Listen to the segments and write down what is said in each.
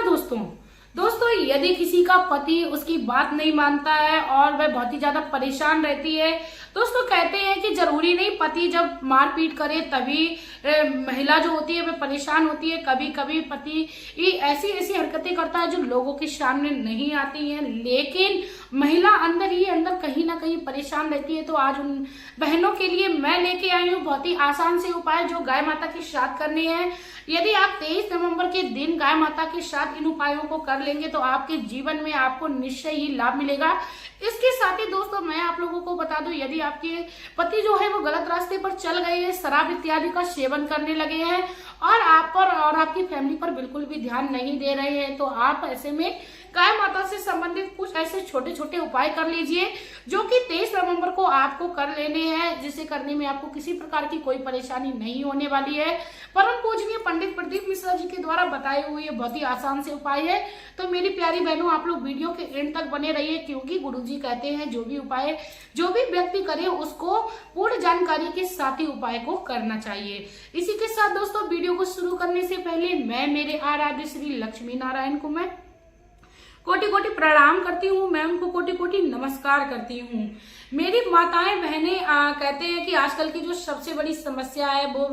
नमस्कार दोस्तों, यदि किसी का पति उसकी बात नहीं मानता है और वह बहुत ही ज्यादा परेशान रहती है, दोस्तों कहते हैं कि जरूरी नहीं पति जब मारपीट करे तभी महिला जो होती है वह परेशान होती है। कभी कभी पति ऐसी ऐसी हरकतें करता है जो लोगों के सामने नहीं आती हैं, लेकिन महिला अंदर ही अंदर कहीं ना कहीं परेशान रहती है। तो आज उन बहनों के लिए मैं लेके आई हूँ बहुत ही आसान से उपाय जो गाय माता के साथ करने हैं। यदि आप 23 नवंबर के दिन गाय माता के साथ इन उपायों को कर लेंगे तो आपके जीवन में आपको निश्चय ही लाभ मिलेगा। इसके साथ ही दोस्तों मैं आप लोगों को बता दूं, यदि आपके पति जो है वो गलत रास्ते पर चल गए हैं, शराब इत्यादि का सेवन करने लगे हैं और आप पर और आपकी फैमिली पर बिल्कुल भी ध्यान नहीं दे रहे हैं, तो आप ऐसे में गाय माता से संबंधित कुछ ऐसे छोटे छोटे उपाय कर लीजिए जो कि 23 नवंबर को आपको कर लेने हैं, जिसे करने में आपको किसी प्रकार की कोई परेशानी नहीं होने वाली है। परम पूजनीय पंडित प्रदीप मिश्रा जी के द्वारा बताए हुए बहुत ही आसान से उपाय है। तो मेरी प्यारी बहनों, आप लोग वीडियो के एंड तक बने रहिए, क्योंकि गुरुजी कहते हैं जो भी उपाय जो भी व्यक्ति करे उसको पूर्ण जानकारी के साथ ही उपाय को करना चाहिए। इसी के साथ दोस्तों वीडियो को शुरू करने से पहले मैं मेरे आराध्य श्री लक्ष्मी नारायण को मैं कोटि कोटि प्रणाम करती हूँ, मैं उनको कोटि कोटि नमस्कार करती हूँ। मेरी माताएं बहनें कहते हैं कि आजकल की जो सबसे बड़ी समस्या है वो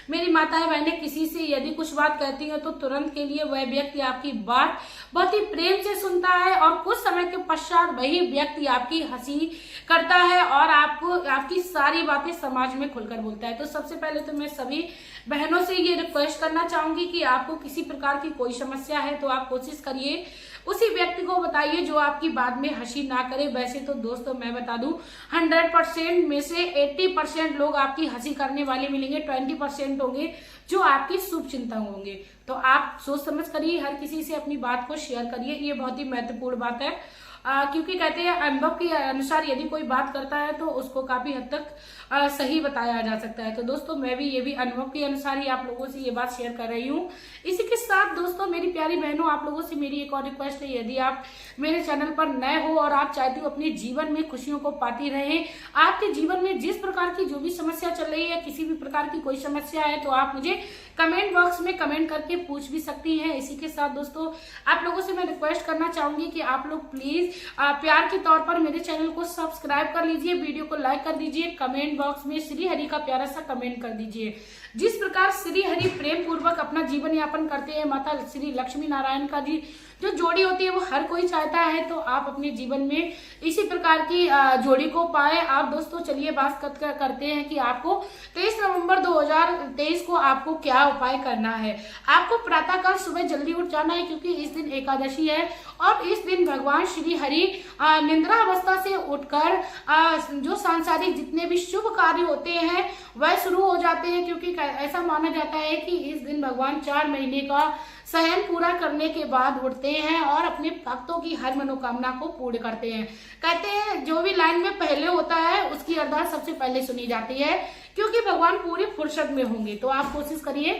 मेरी माताएं बहनें किसी से यदि कुछ बात कहती हैं तो तुरंत के लिए वह व्यक्ति आपकी बात बहुत ही प्रेम से सुनता है और कुछ समय के पश्चात वही व्यक्ति आपकी हंसी करता है और आपको आपकी सारी बातें समाज में खुलकर बोलता है। तो सबसे पहले तो मैं सभी बहनों से ये रिक्वेस्ट करना चाहूंगी कि आपको किसी प्रकार की कोई समस्या है तो आप कोशिश करिए उसी व्यक्ति को बताइए जो आपकी बात में हंसी ना करे। वैसे तो दोस्तों मैं बता दूं 100% में से 80% लोग आपकी हंसी करने वाले मिलेंगे, 20% होंगे जो आपकी शुभ चिंतक होंगे। तो आप सोच समझ करिए, हर किसी से अपनी बात को शेयर करिए, ये बहुत ही महत्वपूर्ण बात है। क्योंकि कहते हैं अनुभव के अनुसार यदि कोई बात करता है तो उसको काफी हद तक सही बताया जा सकता है। तो दोस्तों मैं भी ये भी अनुभव के अनुसार ही आप लोगों से ये बात शेयर कर रही हूँ। इसी के साथ दोस्तों मेरी प्यारी बहनों, आप लोगों से मेरी एक और रिक्वेस्ट है, यदि आप मेरे चैनल पर नए हो और आप चाहते हो अपने जीवन में खुशियों को पाती रहे, आपके जीवन में जिस प्रकार की जो भी समस्या चल रही है, किसी भी प्रकार की कोई समस्या है तो आप मुझे कमेंट बॉक्स में कमेंट करके पूछ भी सकती हैं। इसी के साथ दोस्तों आप लोगों से मैं रिक्वेस्ट करना चाहूंगी कि आप लोग प्लीज प्यार के तौर पर मेरे चैनल को सब्सक्राइब कर लीजिए, वीडियो को लाइक कर दीजिए, कमेंट बॉक्स में श्री हरि का प्यारा सा कमेंट कर दीजिए। जिस प्रकार श्री हरि प्रेम पूर्वक अपना जीवन यापन करते हैं, माता श्री लक्ष्मी नारायण का जी जो जोड़ी होती है वो हर कोई चाहता है, तो आप अपने जीवन में इसी प्रकार की जोड़ी को पाए। आप दोस्तों चलिए बात करते हैं कि आपको 23 नवंबर 2023 को आपको क्या उपाय करना है। आपको प्रातःकाल सुबह जल्दी उठ जाना है, क्योंकि इस दिन एकादशी है और इस दिन भगवान श्री हरि निद्रा अवस्था से उठकर जो सांसारिक जितने भी शुभ कार्य होते हैं वह शुरू हो जाते हैं, क्योंकि ऐसा माना जाता है कि इस दिन भगवान 4 महीने का शयन पूरा करने के बाद उठते हैं और अपने भक्तों की हर मनोकामना को पूर्ण करते हैं। कहते हैं जो भी लाइन में पहले होता है उसकी अरदास सबसे पहले सुनी जाती है, क्योंकि भगवान पूरी फुर्सत में होंगे। तो आप कोशिश करिए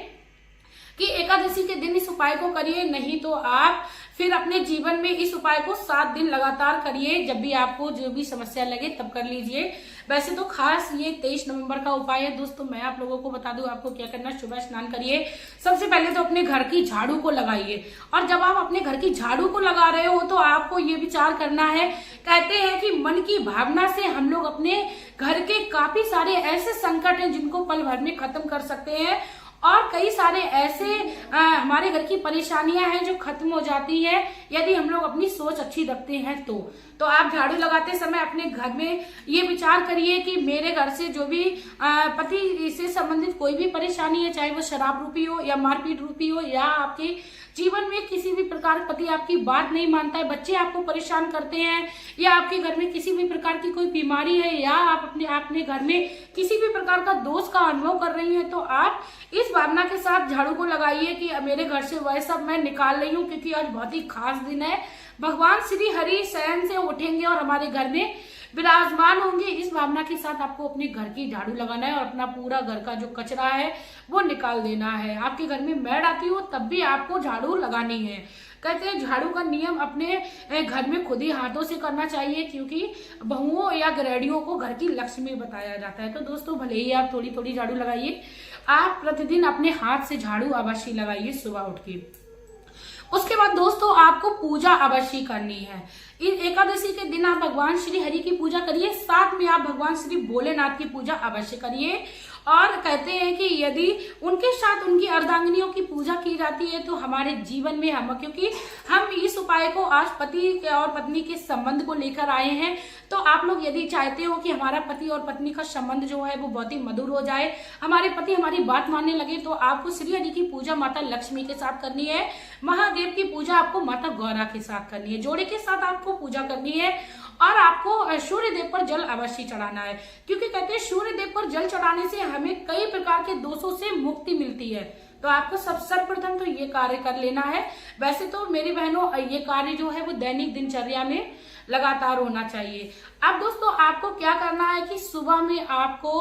कि एकादशी के दिन इस उपाय को करिए, नहीं तो आप फिर अपने जीवन में इस उपाय को 7 दिन लगातार करिए। जब भी आपको जो भी समस्या लगे तब कर लीजिए। वैसे तो खास ये 23 नवंबर का उपाय है। दोस्तों मैं आप लोगों को बता दूं आपको क्या करना। सुबह स्नान करिए, सबसे पहले तो अपने घर की झाड़ू को लगाइए, और जब आप अपने घर की झाड़ू को लगा रहे हो तो आपको ये विचार करना है, कहते हैं कि मन की भावना से हम लोग अपने घर के काफी सारे ऐसे संकट हैं जिनको पल भर में खत्म कर सकते हैं, और कई सारे ऐसे हमारे घर की परेशानियां हैं जो खत्म हो जाती है यदि हम लोग अपनी सोच अच्छी रखते हैं। तो आप झाड़ू लगाते समय अपने घर में ये विचार करिए कि मेरे घर से जो भी पति से संबंधित कोई भी परेशानी है, चाहे वो शराब रूपी हो या मारपीट रूपी हो, या आपके जीवन में किसी भी प्रकार पति आपकी बात नहीं मानता है, बच्चे आपको परेशान करते हैं, या आपके घर में किसी भी प्रकार की कोई बीमारी है, या आप अपने घर में किसी भी प्रकार का दोष का अनुभव कर रही हैं, तो आप इस भावना के साथ झाड़ू को लगाइए कि मेरे घर से वह सब मैं निकाल रही हूँ, क्योंकि आज बहुत ही खास दिन है। भगवान श्री हरि शयन से उठेंगे और हमारे घर में विराजमान होंगे। इस भावना के साथ आपको अपने घर की झाड़ू लगाना है और अपना पूरा घर का जो कचरा है वो निकाल देना है। आपके घर में मैड आती हो तब भी आपको झाड़ू लगानी है। कहते हैं झाड़ू का नियम अपने घर में खुद ही हाथों से करना चाहिए, क्योंकि बहुओं या गृहिणियों को घर की लक्ष्मी बताया जाता है। तो दोस्तों भले ही आप थोड़ी थोड़ी झाड़ू लगाइए, आप प्रतिदिन अपने हाथ से झाड़ू अवश्य लगाइए सुबह उठ के। उसके बाद दोस्तों आपको पूजा अवश्य करनी है। इन एकादशी के दिन आप भगवान श्री हरि की पूजा करिए, साथ में आप भगवान श्री भोलेनाथ की पूजा अवश्य करिए। और कहते हैं कि यदि उनके साथ उनकी अर्धांगिनियों की पूजा की जाती है तो हमारे जीवन में क्योंकि हम इस उपाय को आज पति और पत्नी के संबंध को लेकर आए हैं, तो आप लोग यदि चाहते हो कि हमारा पति और पत्नी का संबंध जो है वो बहुत ही मधुर हो जाए, हमारे पति हमारी बात मानने लगे, तो आपको श्री हरि की पूजा माता लक्ष्मी के साथ करनी है, महादेव की पूजा आपको माता गौरा के साथ करनी है, जोड़े के साथ आपको पूजा करनी है। और आपको सूर्य देव पर जल अवश्य चढ़ाना है, क्योंकि कहते हैं सूर्य देव पर जल चढ़ाने से हमें कई प्रकार के दोषों से मुक्ति मिलती है। तो आपको सर्वप्रथम तो ये कार्य कर लेना है। वैसे तो मेरी बहनों ये कार्य जो है वो दैनिक दिनचर्या में लगातार होना चाहिए। अब दोस्तों आपको क्या करना है कि सुबह में आपको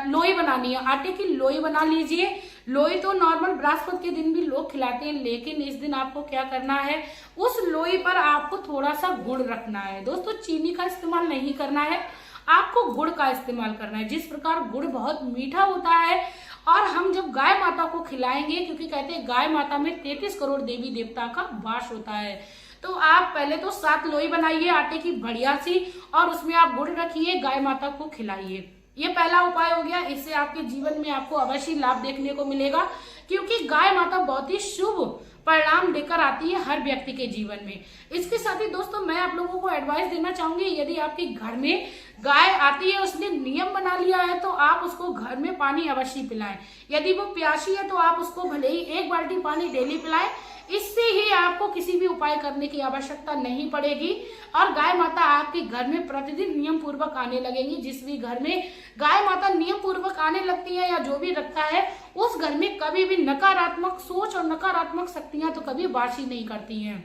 लोई बनानी है, आटे की लोई बना लीजिए। लोई तो नॉर्मल बृहस्पति के दिन भी लोग खिलाते हैं, लेकिन इस दिन आपको क्या करना है, उस लोई पर आपको थोड़ा सा गुड़ रखना है। दोस्तों चीनी का इस्तेमाल नहीं करना है, आपको गुड़ का इस्तेमाल करना है। जिस प्रकार गुड़ बहुत मीठा होता है और हम जब गाय माता को खिलाएंगे, क्योंकि कहते हैं गाय माता में 33 करोड़ देवी देवता का वास होता है, तो आप पहले तो 7 लोई बनाइए आटे की बढ़िया सी, और उसमें आप गुड़ रखिए, गाय माता को खिलाइए। ये पहला उपाय हो गया। इससे आपके जीवन में आपको अवश्य लाभ देखने को मिलेगा, क्योंकि गाय माता बहुत ही शुभ परिणाम लेकर आती है हर व्यक्ति के जीवन में। इसके साथ ही दोस्तों मैं आप लोगों को एडवाइस देना चाहूंगी, यदि आपके घर में गाय आती है, उसने नियम बना लिया है, तो आप उसको घर में पानी अवश्य पिलाएं। यदि वो प्यासी है तो आप उसको भले ही 1 बाल्टी पानी डेली पिलाएं। इससे ही आपको किसी भी उपाय करने की आवश्यकता नहीं पड़ेगी और गाय माता आपके घर में प्रतिदिन नियम पूर्वक आने लगेंगी। जिस भी घर में गाय माता नियम पूर्वक आने लगती है या जो भी रखता है, उस घर में कभी भी नकारात्मक सोच और नकारात्मक शक्तियां तो कभी वास ही नहीं करती हैं।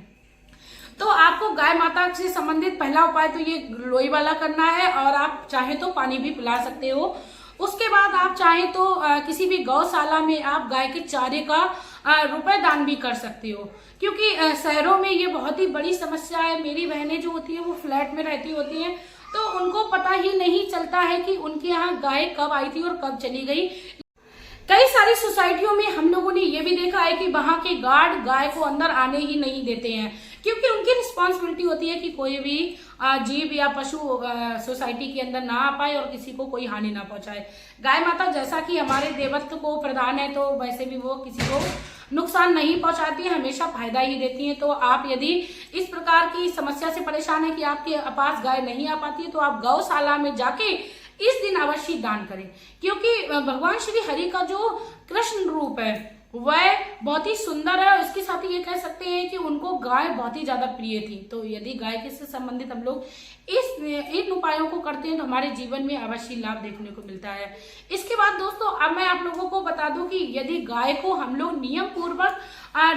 तो आपको गाय माता से संबंधित पहला उपाय तो ये लोई वाला करना है, और आप चाहे तो पानी भी पिला सकते हो। उसके बाद आप चाहें तो किसी भी गौशाला में आप गाय के चारे का रुपए दान भी कर सकते हो, क्योंकि शहरों में ये बहुत ही बड़ी समस्या है। मेरी बहनें जो होती है वो फ्लैट में रहती होती हैं, तो उनको पता ही नहीं चलता है कि उनके यहाँ गाय कब आई थी और कब चली गई। कई सारी सोसाइटियों में हम लोगों ने ये भी देखा है कि वहां के गार्ड गाय को अंदर आने ही नहीं देते हैं, क्योंकि उनकी रिस्पॉन्सिबिलिटी होती है कि कोई भी जीव या पशु सोसाइटी के अंदर ना आ पाए और किसी को कोई हानि ना पहुंचाए। गाय माता जैसा कि हमारे देवत्व को प्रदान है, तो वैसे भी वो किसी को नुकसान नहीं पहुंचाती है, हमेशा फायदा ही देती है। तो आप यदि इस प्रकार की समस्या से परेशान है कि आपके पास गाय नहीं आ पाती है, तो आप गौशाला में जाके इस दिन अवश्य दान करें, क्योंकि भगवान श्री हरि का जो कृष्ण रूप है वह बहुत ही सुंदर है। इसके साथ ही ये कह सकते हैं कि उनको गाय बहुत ही ज्यादा प्रिय थी। तो यदि गाय के से संबंधित हम लोग इन उपायों को करते हैं तो हमारे जीवन में अवश्य लाभ देखने को मिलता है। इसके बाद दोस्तों अब मैं आप लोगों को बता दूं कि यदि गाय को हम लोग नियम पूर्वक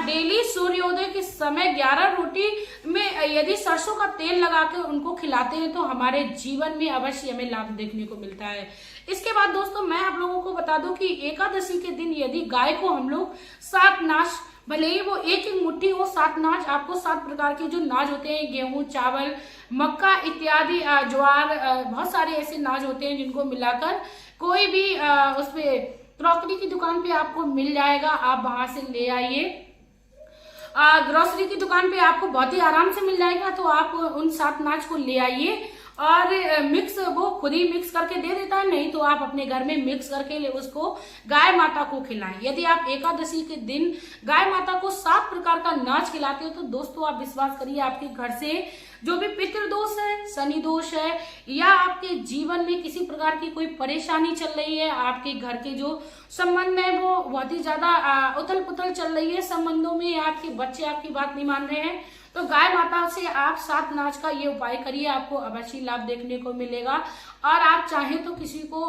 डेली सूर्योदय के समय 11 रोटी में यदि सरसों का तेल लगा कर उनको खिलाते हैं तो हमारे जीवन में अवश्य हमें लाभ देखने को मिलता है। इसके बाद दोस्तों मैं आप लोगों को बता दूं कि एकादशी के दिन यदि गाय को हम लोग 7 नाच, भले ही वो एक मुट्ठी हो, 7 नाच, आपको 7 प्रकार के जो नाच होते हैं, गेहूं, चावल, मक्का इत्यादि, ज्वार, बहुत सारे ऐसे नाच होते हैं जिनको मिलाकर कोई भी उसपे क्रॉकरी की दुकान पे आपको मिल जाएगा, आप वहां से ले आइए। ग्रोसरी की दुकान पे आपको बहुत ही आराम से मिल जाएगा, तो आप उन 7 नाच को ले आइए और मिक्स वो खुद ही मिक्स करके दे देता है, नहीं तो आप अपने घर में मिक्स करके उसको गाय माता को खिलाएं। यदि आप एकादशी के दिन गाय माता को 7 प्रकार का नाच खिलाते हो तो दोस्तों आप विश्वास करिए आपके घर से जो भी पितृदोष है, शनि दोष है, या आपके जीवन में किसी प्रकार की कोई परेशानी चल रही है, आपके घर के जो संबंध है वो बहुत ही ज्यादा उथल पुथल चल रही है संबंधों में, आपके बच्चे आपकी बात नहीं मान रहे हैं, तो गाय माता से आप 7 नाच का ये उपाय करिए, आपको अवश्य लाभ देखने को मिलेगा। और आप चाहें तो किसी को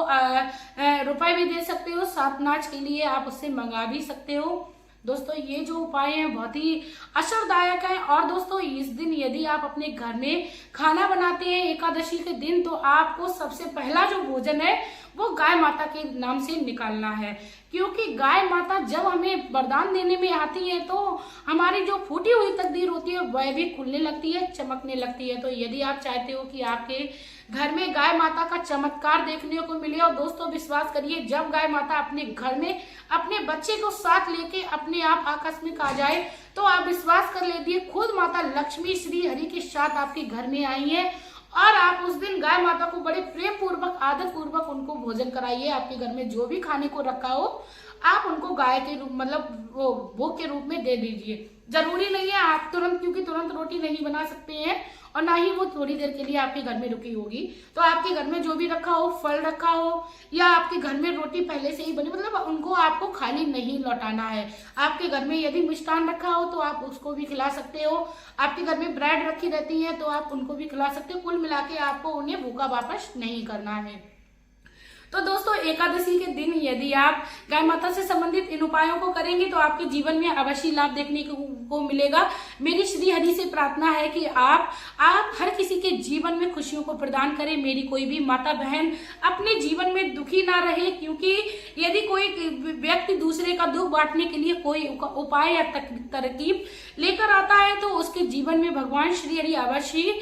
रुपए भी दे सकते हो, 7 नाच के लिए आप उससे मंगा भी सकते हो। दोस्तों ये जो उपाय है बहुत ही असरदायक है। और दोस्तों इस दिन यदि आप अपने घर में खाना बनाते हैं एकादशी के दिन, तो आपको सबसे पहला जो भोजन है वो गाय माता के नाम से निकालना है। क्योंकि गाय माता जब हमें वरदान देने में आती है तो हमारी जो फूटी हुई तकदीर होती है वह भी खुलने लगती है, चमकने लगती है। तो यदि आप चाहते हो कि आपके घर में गाय माता का चमत्कार देखने को मिले, और दोस्तों विश्वास करिए, जब गाय माता अपने घर में अपने बच्चे को साथ लेके अपने आप आकस्मिक आ जाए तो आप विश्वास कर लीजिए खुद माता लक्ष्मी श्री हरि के साथ आपके घर में आई है। और आप उस दिन गाय माता को बड़े प्रेम पूर्वक आदर पूर्वक उनको भोजन कराइए। आपके घर में जो भी खाने को रखा हो आप उनको गाय के रूप मतलब वो भोग के रूप में दे दीजिए। जरूरी नहीं है आप तुरंत, क्योंकि तुरंत रोटी नहीं बना सकते हैं और ना ही वो थोड़ी देर के लिए आपके घर में रुकी होगी। तो आपके घर में जो भी रखा हो, फल रखा हो या आपके घर में रोटी पहले से ही बनी, मतलब उनको आपको खाली नहीं लौटाना है। आपके घर में यदि मिष्ठान रखा हो तो आप उसको भी खिला सकते हो। आपके घर में ब्रेड रखी रहती है तो आप उनको भी खिला सकते हो। कुल मिला के आपको उन्हें भूखा वापस नहीं करना है। तो दोस्तों एकादशी के दिन यदि आप गाय माता से संबंधित इन उपायों को करेंगे तो आपके जीवन में अवश्य लाभ देखने को मिलेगा। मेरी श्री हरि से प्रार्थना है कि आप हर किसी के जीवन में खुशियों को प्रदान करें। मेरी कोई भी माता बहन अपने जीवन में दुखी ना रहे, क्योंकि यदि कोई व्यक्ति दूसरे का दुख बांटने के लिए कोई उपाय या तरकीब लेकर आता है तो उसके जीवन में भगवान श्री हरि अवश्य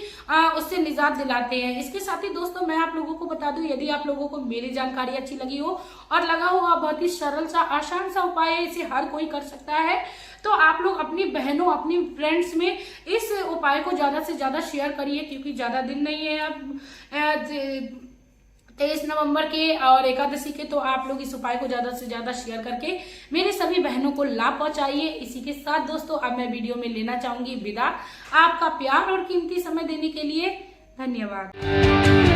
उससे निजात दिलाते हैं। इसके साथ ही दोस्तों मैं आप लोगों को बता दूं, यदि आप लोगों को मेरी जानकारी अच्छी लगी हो और लगा हो बहुत ही सरल सा आसान सा उपाय है, इसे हर कोई कर सकता है, तो आप लोग अपनी बहनों अपनी फ्रेंड्स में इस उपाय को ज्यादा से ज्यादा शेयर करिए। क्योंकि ज्यादा दिन नहीं है अब 23 नवंबर के और एकादशी के, तो आप लोग इस उपाय को ज्यादा से ज्यादा शेयर करके मेरे सभी बहनों को लाभ पहुंचाइए। इसी के साथ दोस्तों अब मैं वीडियो में लेना चाहूंगी विदा। आपका प्यार और कीमती समय देने के लिए धन्यवाद।